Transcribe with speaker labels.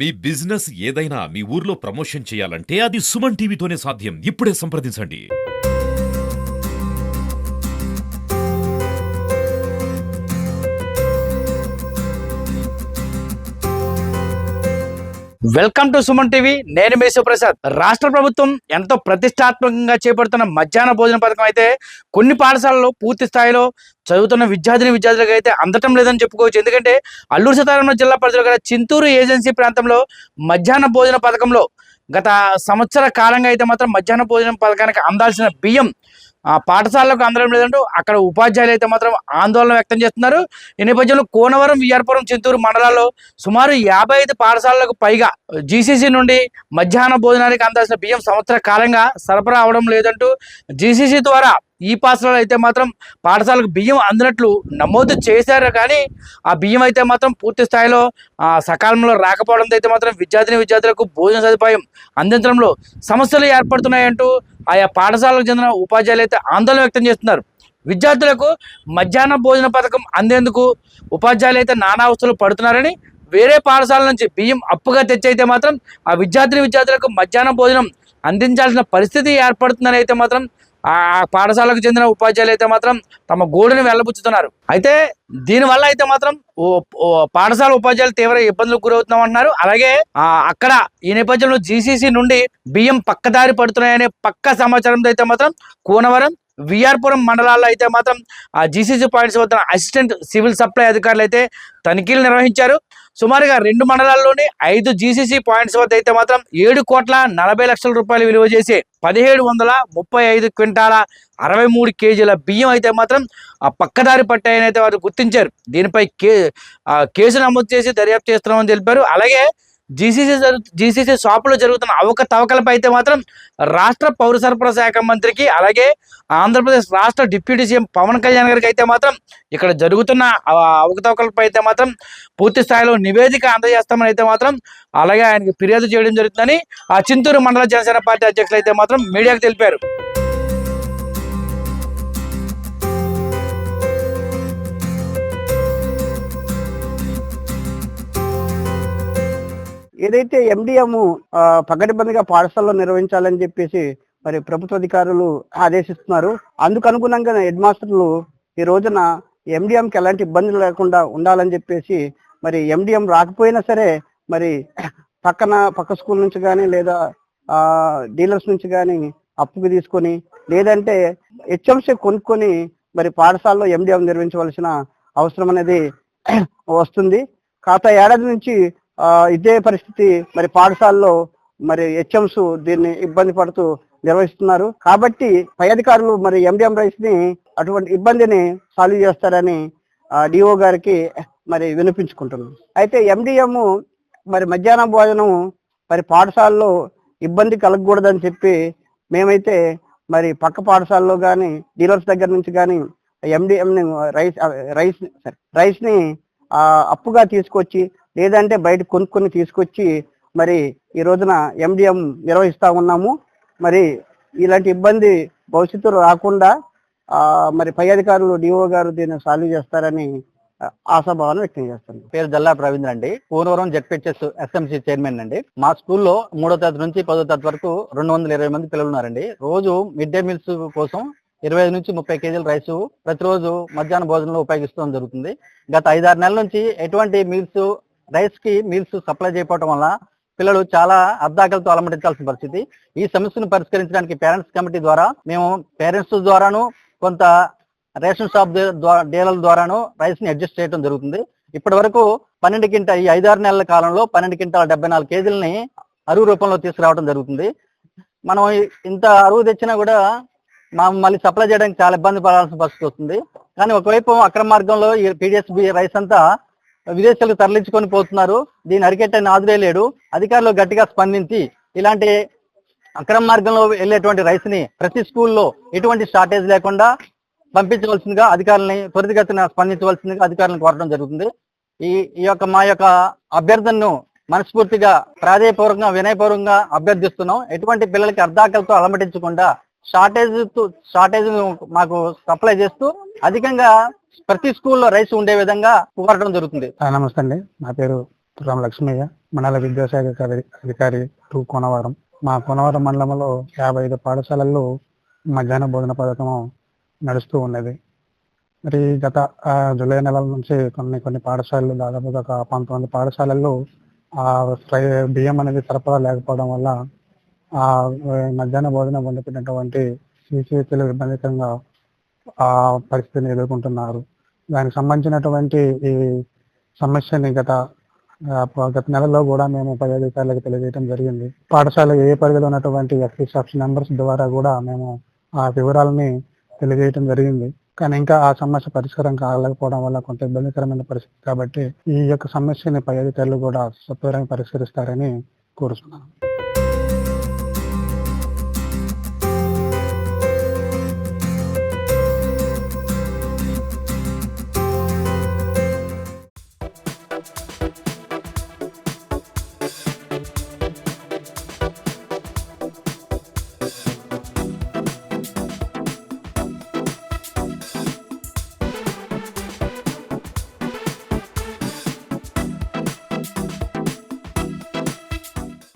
Speaker 1: మీ business ఏదైనా మీ ఊర్లో promotion చేయాలంటే అది సుమన్ టీవీతోనే సాధ్యం. ఇప్పుడే సంప్రదించండి.
Speaker 2: Welcome to Suman TV. నేను మీ శివప్రసాద్. రాష్ట్ర ప్రభుత్వం ఎంతో ప్రతిష్టాత్మకంగా చేపడుతున్న మధ్యాహ్న భోజన పథకం అయితే కొన్ని పాఠశాలలో పూర్తి స్థాయిలో చదువుతున్న విద్యార్థులకు అయితే అందటం లేదని చెప్పుకోవచ్చు. ఎందుకంటే అల్లూరు సీతారామరాజు జిల్లా పరిధిలో గల చింతూరు ఏజెన్సీ ప్రాంతంలో మధ్యాహ్న భోజన పథకంలో గత సంవత్సర కాలంగా అయితే మాత్రం మధ్యాహ్న భోజన పథకానికి అందాల్సిన బియ్యం పాఠశాలకు అందడం లేదంటూ అక్కడ ఉపాధ్యాయులు అయితే మాత్రం ఆందోళన వ్యక్తం చేస్తున్నారు. ఈ నేపథ్యంలో కోనవరం, విఆర్పురం, చింతూరు మండలాల్లో సుమారు 55 పాఠశాలలకు పైగా జీసీసీ నుండి మధ్యాహ్న భోజనానికి అందాల్సిన బియ్యం సంవత్సర కాలంగా సరఫరా అవడం లేదంటూ జీసీసీ ద్వారా ఈ పాఠశాలలో అయితే మాత్రం పాఠశాలకు బియ్యం అందినట్లు నమోదు చేశారు. కానీ ఆ బియ్యం అయితే మాత్రం పూర్తి స్థాయిలో సకాలంలో రాకపోవడంతో అయితే మాత్రం విద్యార్థులకు భోజన సదుపాయం అందించడంలో సమస్యలు ఏర్పడుతున్నాయంటూ ఆయా పాఠశాలకు చెందిన ఉపాధ్యాయులు అయితే ఆందోళన వ్యక్తం చేస్తున్నారు. విద్యార్థులకు మధ్యాహ్న భోజన పథకం అందేందుకు ఉపాధ్యాయులు అయితే నానావస్థలు పడుతున్నారని, వేరే పాఠశాల నుంచి బియ్యం అప్పుగా తెచ్చి అయితే మాత్రం ఆ విద్యార్థులకు మధ్యాహ్న భోజనం అందించాల్సిన పరిస్థితి ఏర్పడుతుందని అయితే మాత్రం ఆ పాఠశాలకు చెందిన ఉపాధ్యాయులు అయితే మాత్రం తమ గోడుని వెళ్ళబుచ్చుతున్నారు. అయితే దీనివల్ల అయితే మాత్రం పాఠశాల ఉపాధ్యాయులు తీవ్ర ఇబ్బందులకు గురవుతున్నామంటున్నారు. అలాగే అక్కడ ఈ నేపథ్యంలో జీసీసీ నుండి బియ్యం పక్కదారి పడుతున్నాయనే పక్క సమాచారంతో అయితే మాత్రం కోనవరం, విఆర్పురం మండలాల్లో అయితే మాత్రం ఆ జీసీసీ పాయింట్స్ వద్ద అసిస్టెంట్ సివిల్ సప్లై అధికారులు అయితే తనిఖీలు నిర్వహించారు. సుమారుగా 2 మండలాల్లోని 5 జీసీసీ పాయింట్స్ వద్ద అయితే మాత్రం 7,40,00,000 రూపాయలు విలువ చేసి 1,735 క్వింటాల 63 కేజీల బియ్యం అయితే మాత్రం ఆ పక్కదారి పట్టాయని అయితే వారు గుర్తించారు. దీనిపై కేసు నమోదు చేసి దర్యాప్తు చేస్తున్నామని తెలిపారు. అలాగే జీసీసీ షాపులో జరుగుతున్న అవకతవకలపై అయితే మాత్రం రాష్ట్ర పౌర సరఫరా శాఖ మంత్రికి, అలాగే ఆంధ్రప్రదేశ్ రాష్ట్ర డిప్యూటీ సీఎం పవన్ కళ్యాణ్ గారికి అయితే మాత్రం ఇక్కడ జరుగుతున్న అవకతవకలపై అయితే మాత్రం పూర్తి స్థాయిలో నివేదిక అందజేస్తామని అయితే మాత్రం, అలాగే ఆయనకి ఫిర్యాదు చేయడం జరుగుతుందని ఆ చింతూరు మండల జనసేన పార్టీ అధ్యక్షులు అయితే మాత్రం మీడియాకు తెలిపారు.
Speaker 3: ఏదైతే ఎండిఎం పకడ్బందీగా పాఠశాలలో నిర్వహించాలని చెప్పేసి మరి ప్రభుత్వ అధికారులు ఆదేశిస్తున్నారు. అందుకు అనుగుణంగా హెడ్ మాస్టర్లు ఈ రోజున ఎండిఎంకి ఎలాంటి ఇబ్బందులు లేకుండా ఉండాలని చెప్పేసి మరి ఎండిఎం రాకపోయినా సరే మరి పక్క స్కూల్ నుంచి కానీ లేదా డీలర్స్ నుంచి కానీ అప్పుకి తీసుకొని, లేదంటే హెచ్ఎంసీ కొనుక్కొని మరి పాఠశాలలో ఎండిఎం నిర్వహించవలసిన అవసరం అనేది వస్తుంది. గత ఏడాది నుంచి ఇదే పరిస్థితి మరి పాఠశాలలో మరి హెచ్ఎంస్ దీన్ని ఇబ్బంది పడుతూ నిర్వహిస్తున్నారు. కాబట్టి పై అధికారులు మరి ఎండిఎం రైస్ ని అటువంటి ఇబ్బందిని సాల్వ్ చేస్తారని డిఓ గారికి మరి వినిపించుకుంటున్నాం. అయితే ఎండిఎం మరి మధ్యాహ్న భోజనం మరి పాఠశాలలో ఇబ్బంది కలగకూడదని చెప్పి మేమైతే మరి పక్క పాఠశాలలో కానీ డీలర్స్ దగ్గర నుంచి కానీ ఎండిఎం రైస్ ని అప్పుగా తీసుకొచ్చి, లేదంటే బయట కొనుక్కొని తీసుకొచ్చి మరి ఈ రోజున ఎండిఎం నిర్వహిస్తా ఉన్నాము. మరి ఇలాంటి ఇబ్బంది భవిష్యత్తులో రాకుండా మరి పై అధికారులు డిఓ గారు దీన్ని సాల్వ్ చేస్తారని ఆశాభావాన్ని వ్యక్తం చేస్తాను.
Speaker 4: పేరు జల్లా ప్రవీంద్ర అండి. పూర్వరం జెడ్పీహెచ్ఎస్ ఎస్ఎంసీ చైర్మన్ అండి. మా స్కూల్లో 3వ తరగతి నుంచి 10వ తరగతి వరకు 220 మంది పిల్లలు ఉన్నారండి. రోజు మిడ్ డే మీల్స్ కోసం 25 నుంచి 30 కేజీల రైసు ప్రతిరోజు మధ్యాహ్న భోజనంలో ఉపయోగిస్తూ జరుగుతుంది. గత 5-6 నెలల నుంచి ఎటువంటి రైస్ కి మీల్స్ సప్లై చేయకపోవడం వల్ల పిల్లలు చాలా అర్ధాకలతో అలమటించాల్సిన పరిస్థితి. ఈ సమస్యను పరిష్కరించడానికి పేరెంట్స్ కమిటీ ద్వారా మేము పేరెంట్స్ ద్వారాను, కొంత రేషన్ షాప్ డీలర్ల ద్వారాను రైస్ ని అడ్జస్ట్ చేయడం జరుగుతుంది. ఇప్పటి వరకు 12 క్వింటాల్, ఈ 5-6 నెలల కాలంలో 12 క్వింటాల 74 కేజీలని అరువు రూపంలో తీసుకురావడం జరుగుతుంది. మనం ఇంత అరువు తెచ్చినా కూడా మళ్ళీ సప్లై చేయడానికి చాలా ఇబ్బంది పడాల్సిన పరిస్థితి వస్తుంది. కానీ ఒకవైపు అక్రమ మార్గంలో ఈ పీడిఎస్బి రైస్ అంతా విదేశాలకు తరలించుకొని పోతున్నారు. దీన్ని అరికెట్టే నాదుడే లేడు. అధికారులు గట్టిగా స్పందించి ఇలాంటి అక్రమ మార్గంలో వెళ్ళేటువంటి రైస్ ని ప్రతి స్కూల్లో ఎటువంటి షార్టేజ్ లేకుండా పంపించవలసిందిగా అధికారులని త్వరితగతిన స్పందించవలసిందిగా అధికారులను కోరడం జరుగుతుంది. మా యొక్క అభ్యర్థనను మనస్ఫూర్తిగా ప్రాధేయపూర్వకంగా, వినయపూర్వకంగా అభ్యర్థిస్తున్నాం. ఎటువంటి పిల్లలకి అర్ధాకలతో అలమటించకుండా షార్టేజ్ మాకు సప్లై చేస్తూ అధికంగా ప్రతి స్కూల్లో రైస్ ఉండే విధంగా కోరడం జరుగుతుంది.
Speaker 3: నమస్తే అండి, నా పేరు
Speaker 5: పురం లక్ష్మయ్య, మండల విద్యాశాఖ అధికారి 2 కోనవరం. మా కోనవరం మండలంలో 55 పాఠశాలల్లో మధ్యాహ్న భోజన పథకం నడుస్తూ ఉన్నది. మరి గత జూలై నెల నుంచి కొన్ని పాఠశాలలు దాదాపుగా ఒక 19 పాఠశాలల్లో బియ్యం అనేది సరఫరా లేకపోవడం వల్ల ఆ మధ్యాహ్న భోజనం వండుకున్నటువంటి శిశువులు ఇబ్బందికరంగా ఆ పరిస్థితిని ఎదుర్కొంటున్నారు. దానికి సంబంధించినటువంటి ఈ సమస్యని గత నెలలో కూడా మేము పై అధికారులకు తెలియజేయడం జరిగింది. పాఠశాల ఏ పరిధిలో ఉన్నటువంటి ఎఫ్సీ నెంబర్స్ ద్వారా కూడా మేము ఆ వివరాలని తెలియజేయడం జరిగింది. కానీ ఇంకా ఆ సమస్య పరిష్కారం కాలేకపోవడం వల్ల కొంత ఇబ్బందికరమైన పరిస్థితి కాబట్టి ఈ యొక్క సమస్యని పై అధికారులు కూడా సత్వరంగా పరిష్కరిస్తారని కోరుతున్నాను.